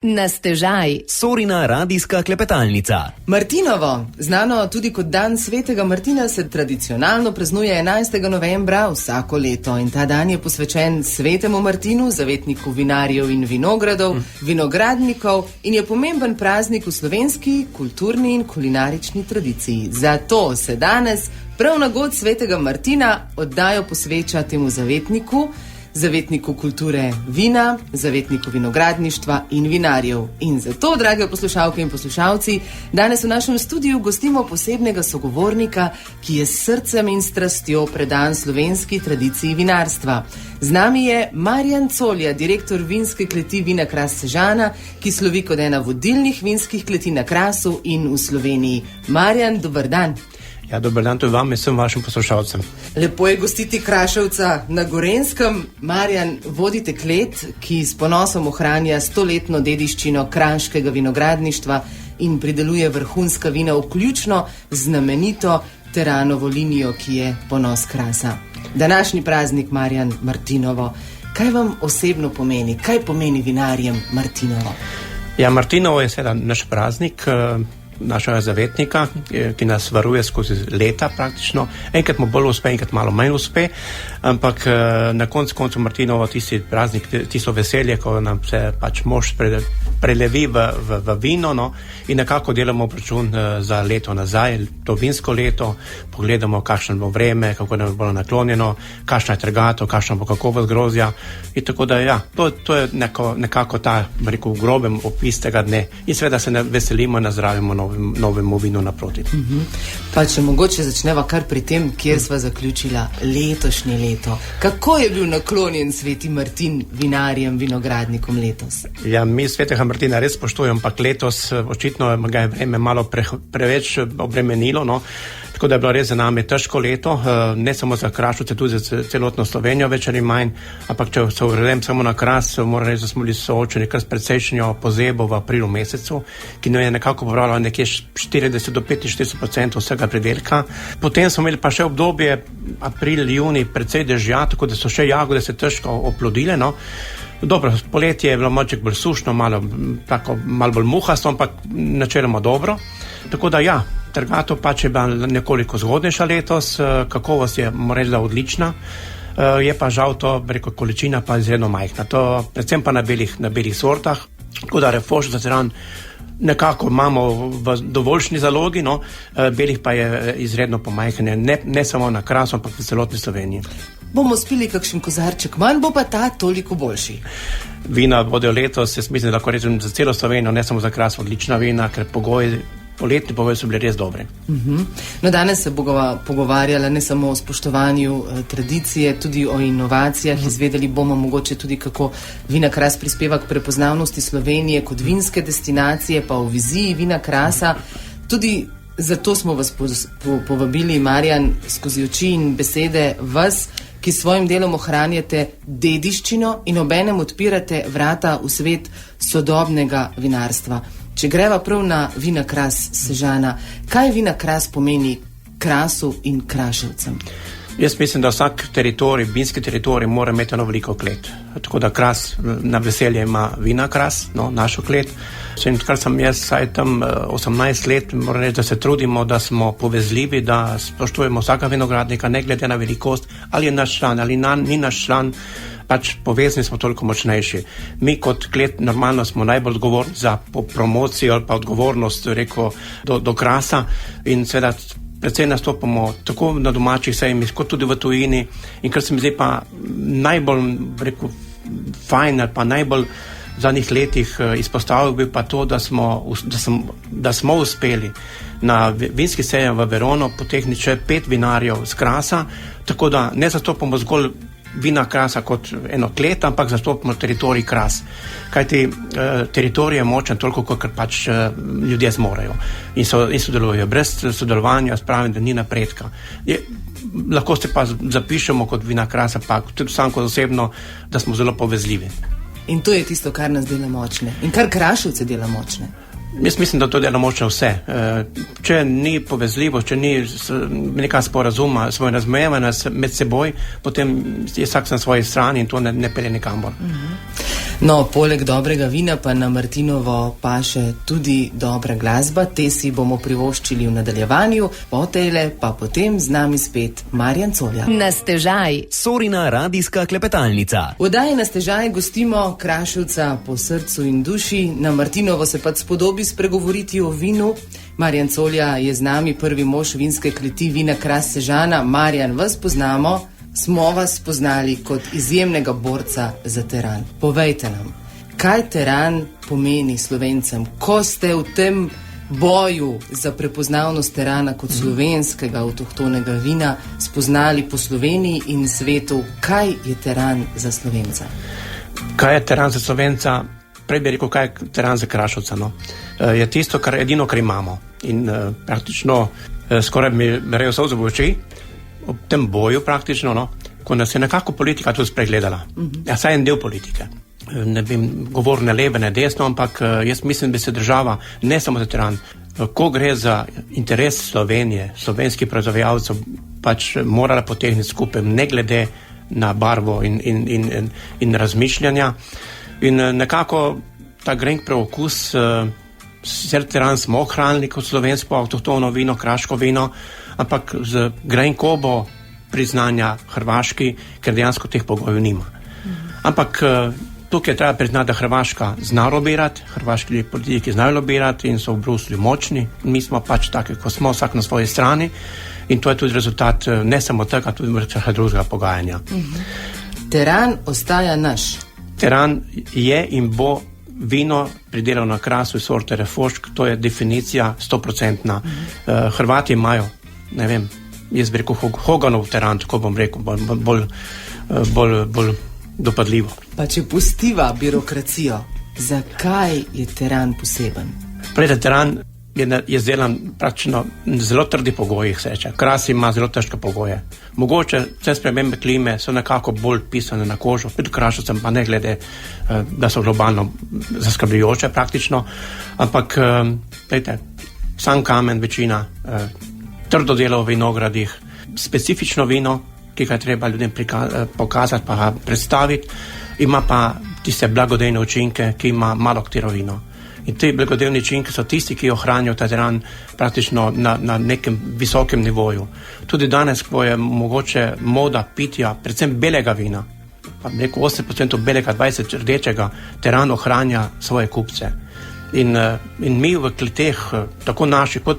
Na stežaj. Sorina radijska klepetalnica. Martinovo, znano tudi kot dan svetega Martina, se tradicionalno praznuje 11. novembra vsako leto in ta dan je posvečen svetemu Martinu, zavetniku vinarjev in vinogradov, vinogradnikov in je pomemben praznik v slovenski kulturni in kulinarični tradiciji. Zato se danes prav na god svetega Martina oddajo posveča temu zavetniku kulture vina, zavetniku vinogradništva in vinarjev. In zato, drage poslušalke in poslušalci, danes v našem studiu gostimo posebnega sogovornika, ki je s srcem in strastjo predan slovenski tradiciji vinarstva. Z nami je Marjan Colja, direktor vinske kleti Vina Kras Sežana, ki slovi kot ena vodilnih vinskih kleti na Krasu in v Sloveniji. Marjan, dober dan. Ja, dober dan tudi vam in vsem vašim poslušalcem. Lepo je gostiti Kraševca na Gorenjskem. Marjan, vodite klet, ki s ponosom ohranja 100-letno dediščino kraškega vinogradništva in prideluje vrhunska vina, vključno z znamenito Teranovo linijo, ki je ponos Krasa. Današnji praznik, Marjan, Martinovo, kaj vam osebno pomeni? Kaj pomeni vinarjem Martinovo? Ja, Martinovo je seveda naš praznik, našega zavetnika, ki nas varuje skozi leta praktično. Enkrat mu bolj uspe, enkrat malo manj uspe, ampak na koncu Martinovo tisti praznik, tisto veselje, ko nam se pač mož prelevi v vino, no, in nekako delamo obračun za leto nazaj, to vinsko leto, pogledamo, kakšno bo vreme, kako nam bo naklonjeno, kakšna je trgatev, kakšna bo kakovost grozdja. In tako da, ja, to je nekako ta, rekel, grobem opis tega dne. In seveda se veselimo in nazdravimo novemu vinu naproti. Pa če mogoče začneva kar pri tem, kjer sva zaključila letošnje leto. Kako je bil naklonjen sveti Martin vinarjem, vinogradnikom letos? Ja, mi svetega Martina res spoštujemo, ampak letos očitno ga je vreme malo preveč obremenilo, no. Tako da je bilo res za nami težko leto, ne samo za Krašovce, tudi za celotno Slovenijo več ali manj, ampak če se vrnem samo na Kras, moram reči, da smo bili soočeni kar s precejšnjo pozebo v aprilu mesecu, ki nam je nekako pobrala nekje 40 do 45% vsega pridelka. Potem smo imeli pa še obdobje april, junij, precej dežja, tako da so še jagode se težko oplodile, no. Dobro, poletje je bilo malček bolj sušno, malo bolj muhasto, ampak načeloma dobro. Tako da ja, trgatev pač je bila nekoliko zgodnejša letos, kakovost je, moram reči, da odlična, je pa žal to, rekel, količina pa izredno majhna. To predvsem pa na belih sortah, tako da Refoš za Teran nekako imamo v dovoljšni zalogi, no, belih pa je izredno pomajhanje, ne samo na Krasu, ampak v celotni Sloveniji. Bomo spili kakšen kozarček manj, bo pa ta toliko boljši. Vina bodo letos, jaz mislim, da lahko rečem za celo Slovenijo, ne samo za Kras, odlična vina, ker poletni pogoji so bili res dobri. No, danes se bomo pogovarjali ne samo o spoštovanju tradicije, tudi o inovacijah. Izvedeli bomo mogoče tudi, kako Vina Kras prispeva k prepoznavnosti Slovenije kot vinske destinacije, pa o viziji Vina Krasa. Tudi zato smo vas povabili, Marjan, skozi oči in besede vas, ki s svojim delom ohranjate dediščino in obenem odpirate vrata v svet sodobnega vinarstva. Če greva prav na Vina Kras Sežana, kaj Vina Kras pomeni Krasu in Kraševcem? Jaz mislim, da vsak teritorij, vinski teritorij mora imeti eno veliko klet. Tako da Kras na veselje ima Vina Kras, no, našo klet. In kar sem jaz saj tam 18 let, moram reči, da se trudimo, da smo povezljivi, da spoštujemo vsaka vinogradnika, ne glede na velikost, ali je naš član, ali ni naš član, pač povezni smo toliko močnejši. Mi kot klet normalno smo najbolj odgovorni za promocijo ali pa odgovornost, rekel, do Krasa in seveda predvsej nastopamo tako na domačih sejmih, kot tudi v tujini. In kar se mi zdi pa najbolj, rekel, fajn ali pa najbolj v zadnjih letih izpostavil bi pa to, da smo uspeli na vinski sejem v Verono potegniti še 5 vinarjev z Krasa, tako da ne zastopamo zgolj Vina Krasa kot eno klet, ampak zastopamo teritorij Kras. Kajti teritorij je močen toliko, kot pač ljudje zmorejo in sodelujejo. Brez sodelovanja spravim, da ni napredka. Lahko se pa zapišemo kot Vina Krasa, pa tudi sam kot osebno, da smo zelo povezljivi. In to je tisto, kar nas dela močne. In kar Kraševce dela močne. Jaz mislim, da to dela močno vse. Če ni povezljivo, če ni neka sporazuma, svoje razumevanja med seboj, potem je vsak na svoji strani in to ne pelje nikamor. No, poleg dobrega vina pa na Martinovo paše tudi dobra glasba. Te si bomo privoščili v nadaljevanju, po tejle pa potem z nami spet Marjan Colja. Na stežaj. Sorina radijska klepetalnica. V oddaji Na stežaj gostimo Kraševca po srcu in duši. Na Martinovo se pa spodobi spregovoriti o vinu. Marjan Colja je z nami, prvi mož vinske kleti Vina Kras Sežana. Marjan, vas poznamo. Smo vas poznali kot izjemnega borca za teran. Povejte nam, kaj teran pomeni Slovencem, ko ste v tem boju za prepoznavnost terana kot slovenskega avtohtonega vina spoznali po Sloveniji in svetu, kaj je teran za Slovenca? Kaj je teran za Slovenca? Prej bi rekel, kaj je teran za Kraševca. No? Je tisto, kar edino, kar imamo. In praktično skoraj mi rejo solze v oči, ob tem boju praktično, no, ko nas je nekako politika tudi spregledala. Ja, saj en del politike. Ne bi govoril ne leve, ne desno, ampak jaz mislim, da se država, ne samo za teran, ko gre za interes Slovenije, slovenskih proizvajalcev, pač morala potegniti skupaj, ne glede na barvo in razmišljanja. In nekako ta grenk preokus, sicer teran smo ohranili kot slovensko avtohtono vino, kraško vino, ampak z grenkobo priznanja Hrvaški, ker dejansko teh pogojev nima. Ampak tukaj treba priznati, da Hrvaška zna lobirati, hrvaški politiki znajo lobirati in so v Bruslju močni. Mi smo pač taki, ko smo, vsak na svoji strani, in to je tudi rezultat ne samo tega, tudi vsega drugega pogajanja. Teran ostaja naš. Teran je in bo vino pridelano na Krasu iz sorte Refošk, to je definicija 100%. Hrvati imajo, ne vem, jaz bi rekel Hoganov teran, tako bom rekel, bolj dopadljivo. Pa če pustiva birokracijo, zakaj je teran poseben? Prede, teran je zdelan praktično zelo trdi pogojih, se reče. Kras ima zelo težke pogoje. Mogoče vse spremembe klime so nekako bolj pisane na kožo, tudi Kraševcem, pa ne glede, da so globalno zaskrbljujoče praktično, ampak gledajte, sam kamen, večina, trdo delo v vinogradih, specifično vino, ki ga je treba ljudem pokazati pa predstaviti, ima pa tiste blagodejne učinke, ki ima malo katero vino. In te blagodejne učinke so tisti, ki ohranjajo ta teran praktično na nekem visokem nivoju. Tudi danes, ko je mogoče moda pitja, predvsem belega vina, pa rekel 80% belega, 20% rdečega, teran ohranja svoje kupce. In mi v kleteh, tako naši kot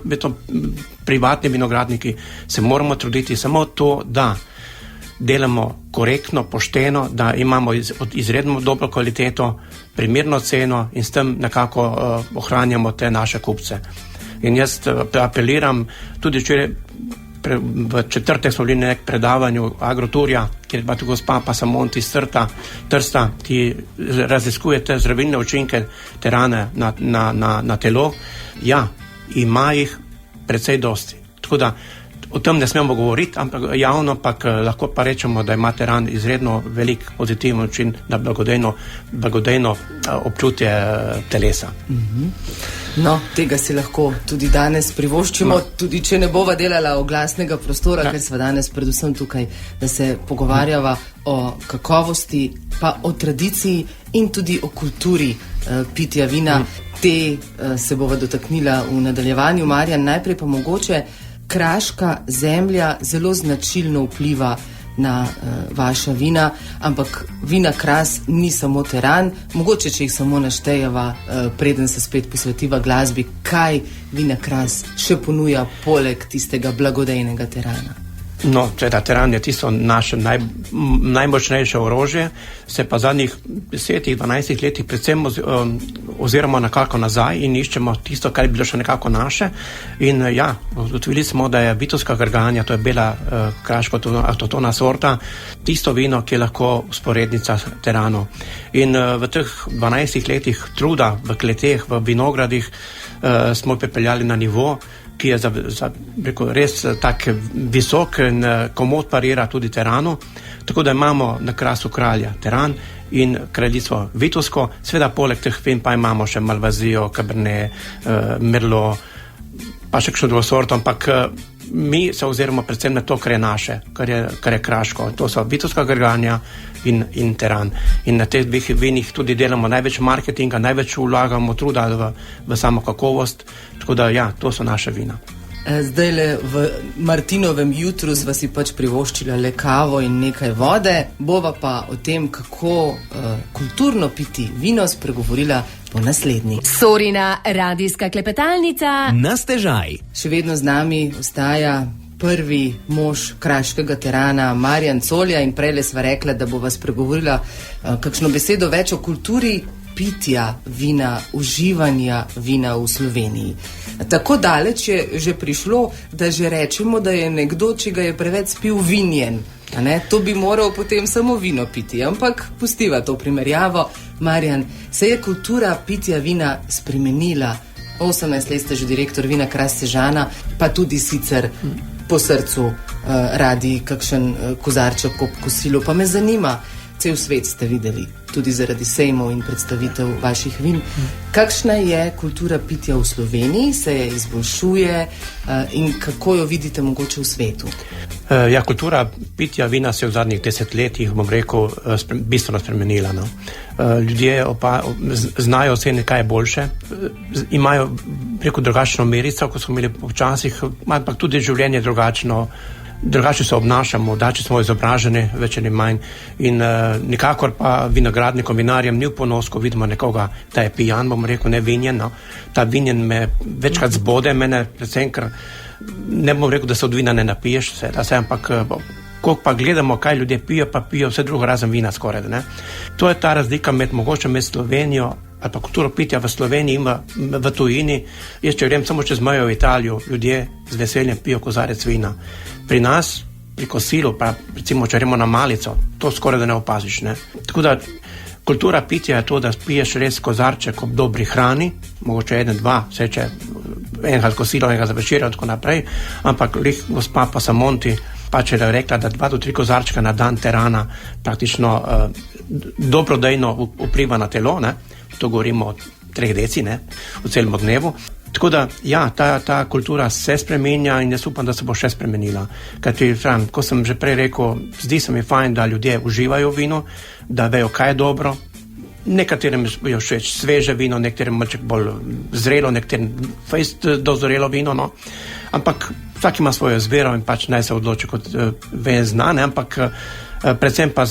privatni vinogradniki, se moramo truditi samo to, da delamo korektno, pošteno, da imamo izredno dobro kvaliteto, primerno ceno in s tem nekako ohranjamo te naše kupce. In jaz apeliram, tudi v četrtek smo bili na nek predavanju Agroturja, kjer pa tudi gospa Pasamont iz Trsta, ki raziskuje te zdravilne učinke terane na telo. Ja, ima jih precej dosti. Tako da o tem ne smemo govoriti, ampak javno lahko pa rečemo, da ima teran izredno velik pozitiven učin na blagodejno občutje telesa. No, tega si lahko tudi danes privoščimo, tudi če ne bova delala oglasnega prostora, ker sva danes predvsem tukaj, da se pogovarjava o kakovosti, pa o tradiciji in tudi o kulturi pitja vina. Te se bova dotaknila v nadaljevanju. Marjan, najprej pa mogoče kraška zemlja zelo značilno vpliva na vaša vina, ampak Vina Kras ni samo teran. Mogoče, če jih samo naštejeva, preden se spet posvetiva glasbi, kaj Vina Kras še ponuja poleg tistega blagodejnega terana? No, teran je tisto naše najmočnejše orožje, se pa zadnjih 10-12 letih predvsem oziramo nekako nazaj in iščemo tisto, kar je bilo še nekako naše. In ja, ugotovili smo, da je Vitovska Grganja, to je bela kraško avtohtona sorta, tisto vino, ki je lahko usporednica teranu. In v teh 12 letih truda v kleteh, v vinogradih smo pripeljali na nivo, ki je res tak visok in komod parira tudi teranu. Tako da imamo na Krasu kralja teran in kraljico Vitovsko. Sveda poleg teh vin pa imamo še Malvazijo, Cabernet, Merlot, pa še kakšno drugo sorto, ampak mi se oziramo predvsem na to, kar je naše, kar je kraško. To so Vitovska Grganja, in teran. In na teh dveh vinih tudi delamo največ marketinga, največ vlagamo truda v samo kakovost, tako da ja, to so naše vina. Zdajle v Martinovem jutru sva si pač privoščila le kavo in nekaj vode, bova pa o tem, kako kulturno piti vino, spregovorila po naslednji. Sorina radijska klepetalnica. Na stežaj. Še vedno z nami ostaja prvi mož kraškega terana Marjan Colja in prejle sva rekla, da bova spregovorila kakšno besedo več o kulturi pitja vina, uživanja vina v Sloveniji. Tako daleč je že prišlo, da že rečemo, da je nekdo, če ga je preveč spil, vinjen. To bi moral potem samo vino piti, ampak pustiva to primerjavo. Marjan, se je kultura pitja vina spremenila? 18 let ste že direktor Vina Kras Sežana, pa tudi sicer po srcu radi kakšen kozarček ob kosilu. Pa me zanima, cel svet ste videli, tudi zaradi sejmov in predstavitev vaših vin. Kakšna je kultura pitja v Sloveniji, se je izboljšuje in kako jo vidite mogoče v svetu? Ja, kultura pitja vina se je v zadnjih desetletjih, bom rekel, bistveno spremenila. No. Ljudje znajo oceniti, kaj je boljše, imajo preko drugačno merico, kot smo imeli včasih, ampak tudi življenje drugače se obnašamo, drugače smo izobraženi, več ali manj. In nikakor pa vinogradnikom, vinarjem ni v ponos, ko vidimo nekoga, da je pijan, bom rekel, ne vinjen. No. Ta vinjen me večkrat zbode, mene predvsem, ker ne bom rekel, da se od vina ne napiješ, ampak ko pa gledamo, kaj ljudje pijo, pa pijo vse drugo razen vina skoraj. Ne. To je ta razlika mogoče med Slovenijo ali pa kulturo pitja v Sloveniji in v tujini. Jaz, če grem samo čez mejo v Italijo, ljudje z veseljem pijo kozarec vina. Pri nas, pri kosilu, pa recimo, če gremo na malico, to skoraj da ne opaziš. Ne? Tako da kultura pitja je to, da piješ res kozarček ob dobri hrani, mogoče 1, 2, vse če enega kosilo, enega za večer in tako naprej, ampak gospa Pasamonti pač je rekla, da 2 do 3 kozarčka na dan terana praktično dobrodejno vpliva na telo, ne? To govorimo o 3 deci, ne? V celem dnevu. Tako da, ja, ta kultura se spremenja in jaz upam, da se bo še spremenila. Kajti, ko sem že prej rekel, zdi se mi fajn, da ljudje uživajo vino, da vejo, kaj je dobro. Nekaterim je všeč sveže vino, nekaterim malček bolj zrelo, nekaterim fejst dozorelo vino, no. Ampak vsak ima svojo izbiro in pač naj se odloči, kot ve zna, ne, ampak predvsem pa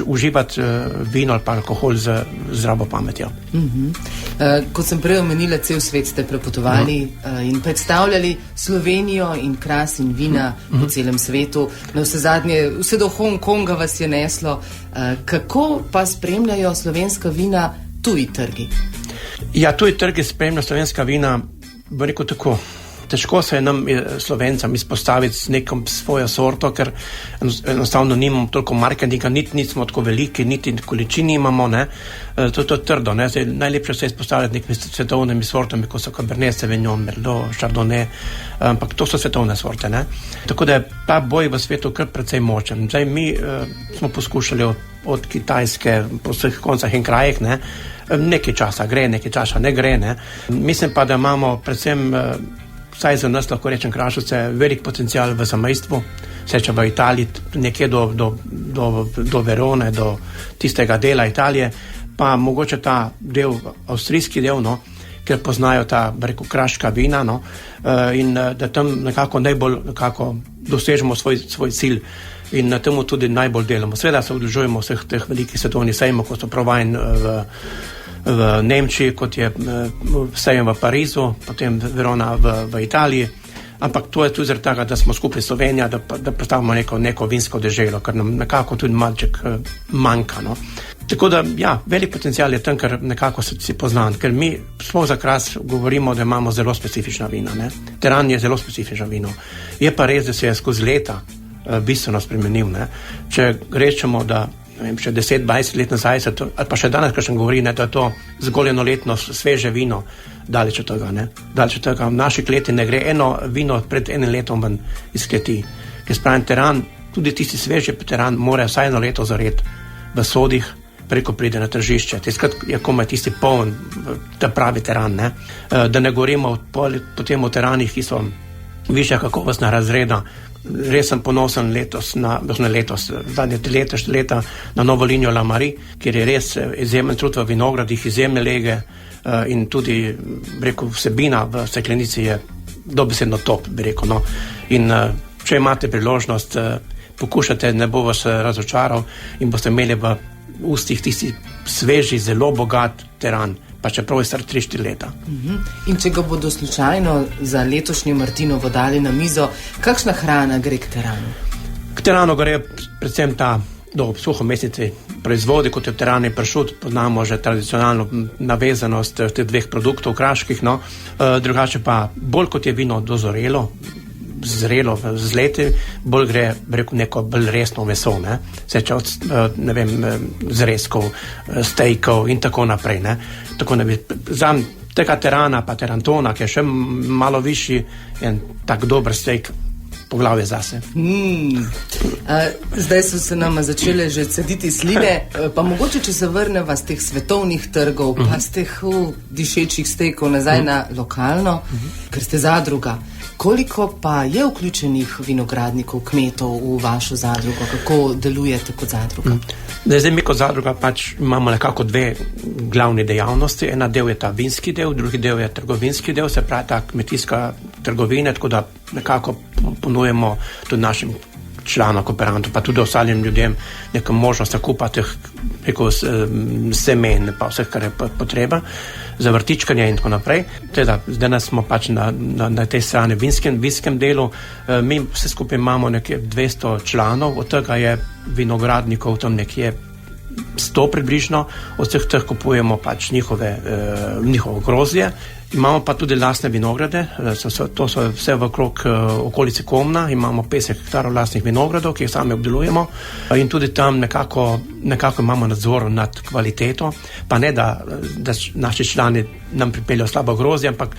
uživati vino ali pa alkohol z zdravo pametjo. Kot sem prej omenila, cel svet ste prepotovali in predstavljali Slovenijo in Kras in vina po celem svetu. Na vse zadnje, vse do Hong Konga vas je neslo. Kako pa spremljajo slovenska vina tuji trgi? Ja, tuji trgi spremljajo slovenska vina, bo rekel tako. Težko se je nam Slovencem izpostaviti z nekom svojo sorto, ker enostavno nimamo toliko marketinga, niti smo tako veliki, niti količini imamo, ne. To je trdo, ne. Zdaj, najlepše se izpostavljati nekimi svetovnimi sortami, kot so Cabernet Sauvignon, Merlot, Chardonnay, ampak to so svetovne sorte, ne. Tako da je ta boj v svetu kar precej močen. Zdaj, mi smo poskušali od Kitajske po vseh koncah in krajih, ne. Nekaj časa gre, nekaj časa ne gre, ne. Mislim pa, da imamo predvsem vsaj za nas, lahko rečem, Krašovce, velik potencial v zamejstvu, seče v Italiji, nekje do Verone, do tistega dela Italije, pa mogoče ta del, avstrijski del, no, ker poznajo ta, rekel, kraška vina, no, in da tam nekako najbolj dosežemo svoj cilj in na temu tudi najbolj delamo. Seveda se udeležujemo vseh teh velikih svetovnih sejmov, kot so Provine v Nemčiji, kot je sejem v Parizu, potem Verona v Italiji, ampak to je tudi zaradi tega, da smo skupaj Slovenija, da predstavimo neko vinsko deželo, kar nam nekako tudi malček manjka. No. Tako da, ja, velik potencial je tam, ker nekako si poznan, ker mi sploh za Kras govorimo, da imamo zelo specifična vina. Ne. Teran je zelo specifično vino. Je pa res, da se je skozi leta bistveno spremenil. Ne. Če rečemo, da še 10-20 let nazaj, ali pa še danes, kar sem govori, da je to zgolj enoletno sveže vino, daleč od tega, ne. Daleč od tega, v naši kleti ne gre eno vino pred 1 letom ven iz kleti. Ker spravim teran, tudi tisti sveži teran mora vsaj 1 leto zareti v sodih, preko pride na tržišče. Tiskrat je komaj tisti poln, ta pravi teran, ne. Da ne govorimo potem o teranih, ki so višja kakovostna razreda, res sem ponosen zadnje 3 leta na novo linijo La Marie, kjer je res izjemen trud v vinogradih, izjemne lege in tudi, rekel, vsebina v steklenici je dobesedno top, bi rekel, no. In če imate priložnost, pokušate, ne bo vas razočaral in boste imeli v ustih tisti sveži, zelo bogat teran, pa čeprav je star 3-4 leta. In če ga bodo slučajno za letošnje Martinovo dali na mizo, kakšna hrana gre k teranu? K teranu gre predvsem ta suhomesnici proizvodi, kot je terani pršut, poznamo že tradicionalno navezanost teh 2 produktov kraških, no. Drugače pa bolj kot je vino dozorelo, zrelo z leti, bolj gre, rekel, neko bolj resno meso, ne. Seče od, ne vem, zrezkov, stejkov in tako naprej, ne. Tako ne bi, znam tega terana pa terantona, ki je še malo višji, en tak dober stejk, poglavje zase. Zdaj so se nama začele že cediti sline, pa mogoče, če se vrneva z teh svetovnih trgov, pa z teh dišečih stejkov nazaj na lokalno, ker ste zadruga. Koliko pa je vključenih vinogradnikov, kmetov v vašo zadrugo? Kako delujete kot zadruga? Zdaj mi kot zadruga pač imamo nekako 2 glavni dejavnosti. Ena del je ta vinski del, drugi del je trgovinski del, se pravi ta kmetijska trgovina, tako da nekako ponujemo tudi našim članom, kooperantov, pa tudi ostalim ljudem neko možnost nakupa teh semen, pa vseh, kar je potreba za vrtičkanje in tako naprej. Teda, zdaj smo pač na tej strani vinskem delu. Mi vse skupaj imamo nekje 200 članov, od tega je vinogradnikov tam nekje 100 približno, od vseh teh kupujemo pač njihovo grozdje. Imamo pa tudi lastne vinograde, to so vse okrog okolice Komna, imamo 50 hektarov lastnih vinogradov, ki jih sami obdelujemo in tudi tam nekako imamo nadzor nad kvaliteto, pa ne da naši člani nam pripeljajo slabo grozdje, ampak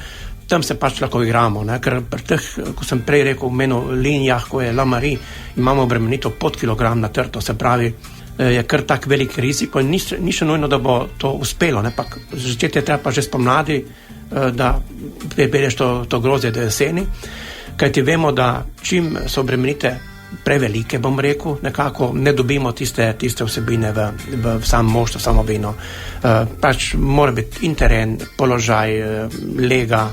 tam se pač lahko igramo, ne? Ker pri teh, ko sem prej rekel, v linijah, ko je La Marie, imamo obremenitev pod kilogram na trto, se pravi, je kar tak velik rizik in ni še nujno, da bo to uspelo, ne? Pak začeti je treba pa že spomladi, da pripelješ to grozdje do jeseni, kajti vemo, da čim so obremenite prevelike, bom rekel, nekako ne dobimo tiste vsebine v sam mošt, v samo vino. Pač mora biti in teren, položaj, lega,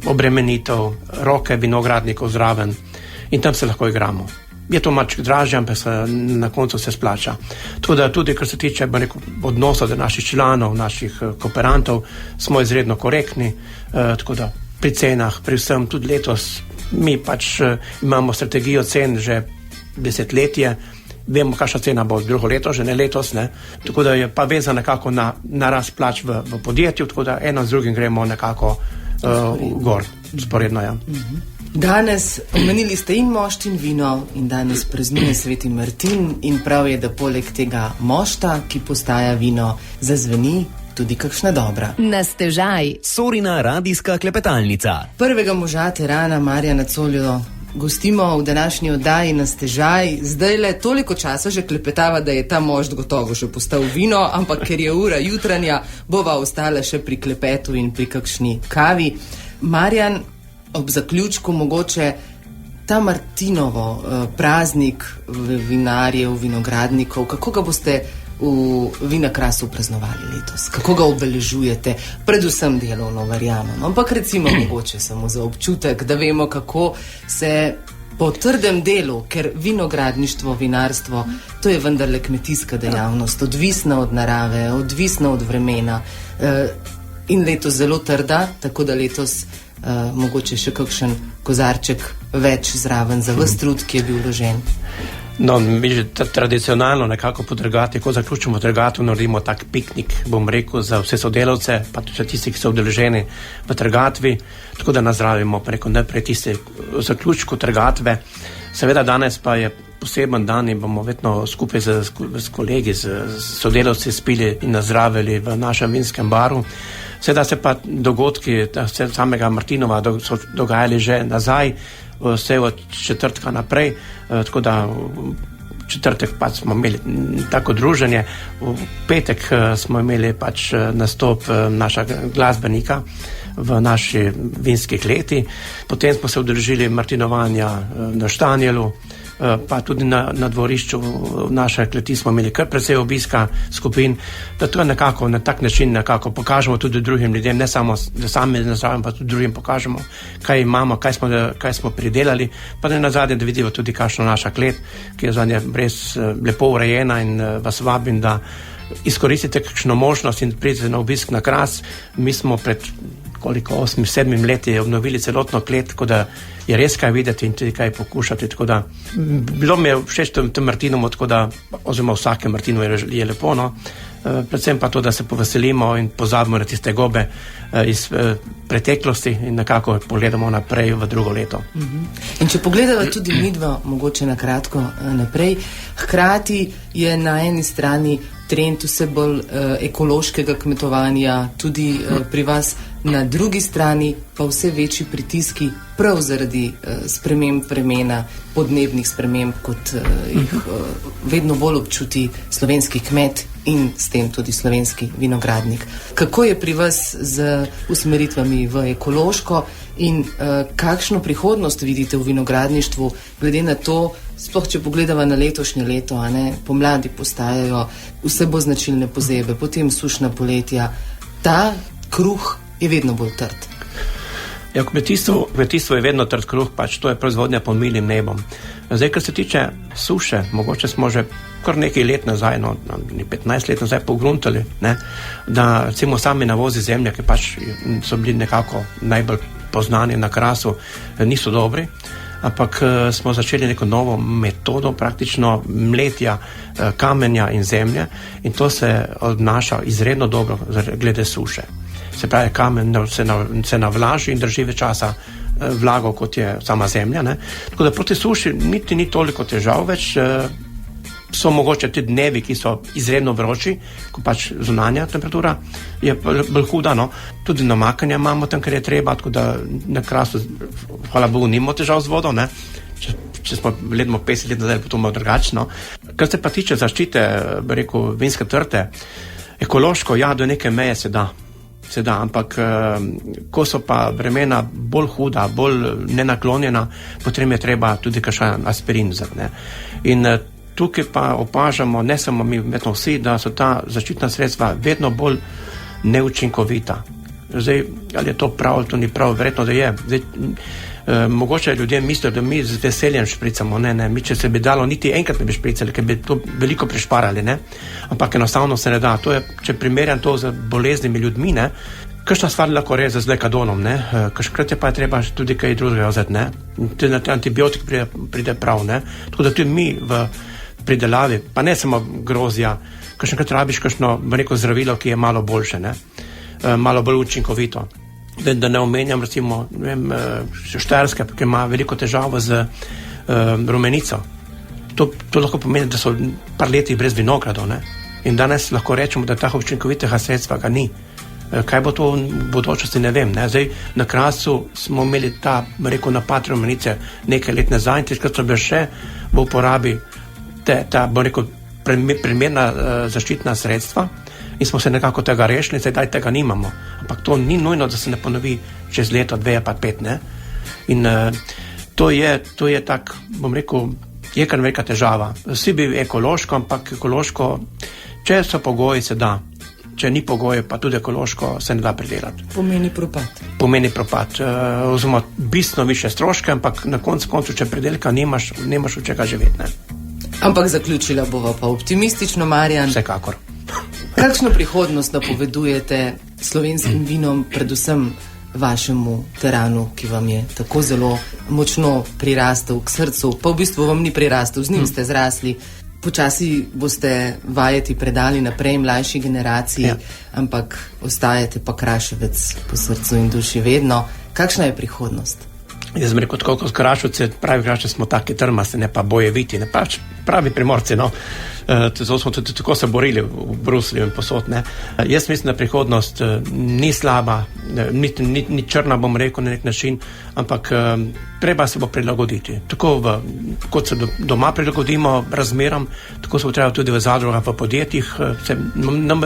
obremenitev, roke vinogradnikov zraven in tam se lahko igramo. Je to mač dražje, ampak na koncu se splača. Tako da tudi, kar se tiče odnosa do naših članov, naših kooperantov, smo izredno korektni, tako da pri cenah, pri vsem, tudi letos, mi pač imamo strategijo cen že desetletje, vemo, kakšna cena bo drugo leto, že ne letos, ne. Tako da je pa vezan nekako na rast plač v podjetju, tako da eno z drugim gremo nekako gor, sporedno, ja. Danes omenili ste in mošt in vino in danes praznuje Sveti Martin in prav je, da poleg tega mošta, ki postaja vino, zazveni tudi kakšna dobra. Na stežaj. Sorina radijska klepetalnica. Prvega moža terana Marjana Coljo gostimo v današnji oddaji Na stežaj. Zdaj le toliko časa že klepetava, da je ta mošt gotovo že postal vino, ampak ker je ura jutranja, bova ostala še pri klepetu in pri kakšni kavi. Marjan, ob zaključku mogoče ta Martinovo praznik vinarjev, vinogradnikov, kako ga boste v Vinakrasu praznovali letos? Kako ga obeležujete? Predvsem delovno, verjamem. Ampak recimo mogoče samo za občutek, da vemo, kako se po trdem delu, ker vinogradništvo, vinarstvo, to je vendarle kmetijska dejavnost, odvisna od narave, odvisna od vremena in letos zelo trda, tako da letos mogoče še kakšen kozarček več zraven za vas trud, ki je bil vložen. No, mi že tradicionalno nekako po trgati, ko zaključimo trgatev, naredimo tak piknik, bom rekel, za vse sodelavce, pa tudi tisti, ki so udeleženi v trgatvi, tako da nazdravimo preko najprej tiste zaključku trgatve. Seveda danes pa je poseben dan in bomo vedno skupaj s kolegi, s sodelavci spili in nazdravili v našem vinskem baru. Seveda se pa dogodki samega Martinova so dogajali že nazaj, vse od četrtka naprej, tako da četrtek pač smo imeli tako druženje, v petek smo imeli pač nastop našega glasbenika v naši vinski kleti, potem smo se udeležili martinovanja na Štanjelu, pa tudi na dvorišču naše kleti smo imeli kar precej obiska skupin, da to nekako na tak način nekako pokažemo tudi drugim ljudem, ne samo da sami nazravim, pa tudi drugim pokažemo, kaj imamo, kaj smo pridelali, pa ne nazadnje, da vidimo tudi kakšno naša klet, ki je zadnje res lepo urejena in vas vabim, da izkoristite kakšno možnost in pridete na obisk na Kras. Mi smo pred 8-7 leti obnovili celotno klet, tako da je res kaj videti in tudi kaj pokušati, tako da bilo mi je všeč tem Martinomu, tako da oziroma vsake Martinu je lepo, no. Predvsem pa to, da se poveselimo in pozabimo na tiste gobe iz preteklosti in nekako pogledamo naprej v drugo leto. In če pogledamo tudi midva, mogoče na kratko naprej, hkrati je na eni strani trend vse bolj ekološkega kmetovanja, tudi pri vas, na drugi strani pa vse večji pritiski prav zaradi sprememb vremena, podnebnih sprememb, kot jih vedno bolj občuti slovenski kmet in s tem tudi slovenski vinogradnik. Kako je pri vas z usmeritvami v ekološko in kakšno prihodnost vidite v vinogradništvu, glede na to, sploh če pogledava na letošnje leto, pomladi postajajo vse bolj značilne pozebe, potem sušna poletja, ta kruh je vedno bolj trd. Ja, kmetijstvo je vedno trd kruh, pač to je proizvodnja pod milim nebom. Zdaj, kar se tiče suše, mogoče smo že kar nekaj let nazaj, 15 let nazaj pogruntali, da recimo sami navozi zemlje, ki pač so bili nekako najbolj poznani na Krasu, niso dobri, ampak smo začeli neko novo metodo praktično mletja kamenja in zemlje in to se odnaša izredno dobro glede suše. Se pravi, kamen se navlaži in drži več časa vlago, kot je sama zemlja. Tako da proti suši niti ni toliko težav več, so mogoče tudi dnevi, ki so izredno vroči, ko pač zunanja temperatura je bolj huda, no. Tudi namakanja imamo tam, kjer je treba, tako da na Krasu, hvala Bogu, nimamo težav z vodo, Če smo gledamo 50 let nazaj, potem malo drugačno. Kar se pa tiče zaščite, bi rekel, vinske trte, ekološko, ja, do neke meje se da, ampak ko so pa vremena bolj huda, bolj nenaklonjena, potem je treba tudi kakšen aspirin vzeti. In tukaj pa opažamo, ne samo mi, vedno vsi, da so ta zaščitna sredstva vedno bolj neučinkovita. Zdaj, ali je to prav, ali to ni prav, verjetno, da je. Zdaj, mogoče ljudje mislijo, da mi z veseljem špricamo, mi če se bi dalo niti enkrat ne bi špricali, ker bi to veliko prišparali, ampak enostavno se ne da. To je, če primerjam to z boleznimi ljudmi, kakšna stvar lahko reče z lekadonom, kakškrat je pa treba tudi kaj drugega vzeti, tudi na antibiotik pride prav, tako da tudi mi v pridelavi, pa ne samo grozja, kakšenkrat rabiš kakšno zdravilo, ki je malo boljše, malo bolj učinkovito. Da ne omenjam recimo Štajerske, ki ima veliko težavo z rumenico. To lahko pomeni, da so par letih brez vinogradov, in danes lahko rečemo, da tako učinkovitega sredstva ga ni. Kaj bo to v bodočnosti, ne vem. Zdaj, na Krasu smo imeli napad rumenice nekaj let nazaj, tiskrat so bile še v uporabi primerna zaščitna sredstva, in smo se nekako tega rešili, zdaj tega nimamo. Ampak to ni nujno, da se ne ponovi čez leto, 2 pa 5, In to je tak, bom rekel, je kar velika težava. Vsi bi ekološko, ampak ekološko, če so pogoji, se da. Če ni pogojev, pa tudi ekološko se ne da pridelati. Pomeni propad. Oziroma, bistveno više stroške, ampak na koncu, če pridelka nimaš od čega živeti, Ampak zaključila bova pa optimistično, Marjan. Vsekakor. Kakšno prihodnost napovedujete slovenskim vinom, predvsem vašemu teranu, ki vam je tako zelo močno prirastel k srcu, pa v bistvu vam ni prirastel, z njim ste zrasli, počasi boste vajeti predali naprej mlajši generaciji, ampak ostajate pa Kraševec po srcu in duši vedno. Kakšna je prihodnost? Jaz sem rekel, tako kot Krašovce, pravi Krašovce smo taki trmasti, ne pa bojeviti, ne pač pravi Primorci, no. Zato smo tudi tako se borili v Bruslju in posod, ne. Jaz mislim, da prihodnost ni slaba, ni črna, bom rekel, na nek način, ampak treba se bo prilagoditi. Tako kot se doma prilagodimo razmeram, tako se bo treba tudi v zadrugah, v podjetjih,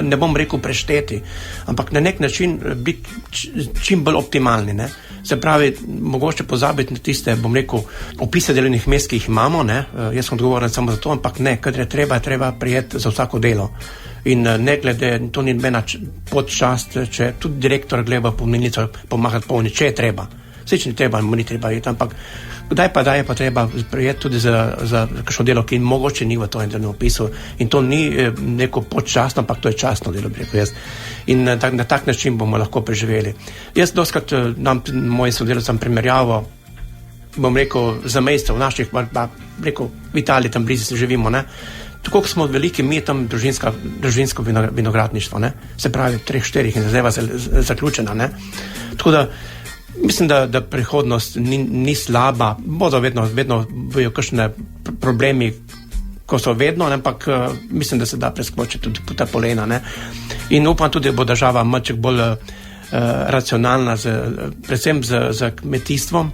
ne bom rekel prešteti, ampak na nek način biti čim bolj optimalni, ne. Se pravi, mogoče pozabiti na tiste, bom rekel, opise delovnih mest, ki jih imamo, ne. Jaz sem odgovoren samo za to, ampak ne, kadar je treba prijeti za vsako delo. In ne glede, to ni nobena podčast, če tudi direktor gleda po pomnilnico pomagati polni, če je treba. Vse, če ni treba, mu ni treba iti, ampak kdaj pa je pa prijeti tudi za kakšno delo, ki mogoče ni v to delovnem opisu. In to ni neko podčastno, ampak to je častno delo, bi rekel jaz. In na tak način bomo lahko preživeli. Jaz doskrat nam mojim sodelavcem primerjavo, bom rekel, za mejstvo v naših, rekel, v Italiji tam blizu se živimo, ne. Tako kot smo veliki, mi je tam družinsko vinogradništvo, ne. Se pravi, 3-4 in zadeva zaključena, ne. Tako da mislim, da prihodnost ni slaba, bodo vedno bojo kakšne problemi, ko so vedno, ampak mislim, da se da preskočiti tudi ta polena, ne. In upam tudi, da bo država malček bolj racionalna, predvsem z kmetijstvom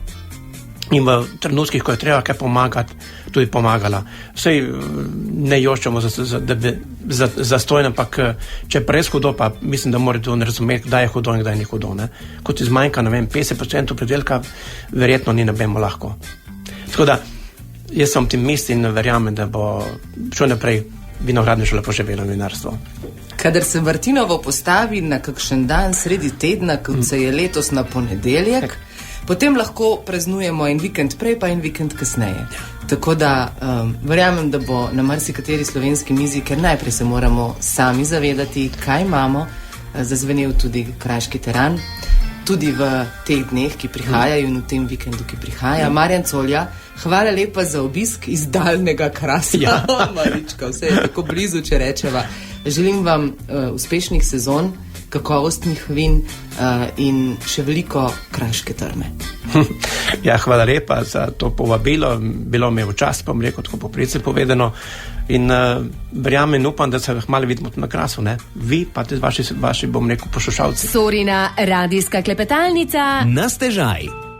in v trenutkih, ko je treba kaj pomagati, tudi pomagala. Vsej ne joščamo za stojno, ampak če je res hudo, pa mislim, da mora to razumeti, kdaj je hudo in kdaj ni hudo, ne. Kot izmanjka, ne vem, 50% predelka, verjetno ni nobeno lahko. Tako da, jaz sem optimist in verjamem, da bo še naprej vinogradništvo lepo živelo vinarstvo. Kadar se Martinovo postavi na kakšen dan sredi tedna, kot se je letos na ponedeljek, potem lahko praznujemo en vikend prej, pa en vikend kasneje. Tako da verjamem, da bo na marsikateri slovenski mizi, ker najprej se moramo sami zavedati, kaj imamo, zazvenel tudi kraški teran, tudi v teh dneh, ki prihajajo in v tem vikendu, ki prihaja. Marjan Colja, hvala lepa za obisk iz daljnega Krasa. Ja. Marička, vse je tako blizu, če rečeva. Želim vam uspešnih sezon, kakovostnih vin in še veliko kraške trme. Ja, hvala lepa za to povabilo. Bilo mi je v čast, pa bom rekel, tako po prici povedano. In verjamem in upam, da se malo vidimo na Krasu, ne? Vi, pa tudi vaši, bom rekel, poslušalci. Sorina radijska klepetalnica na stežaj.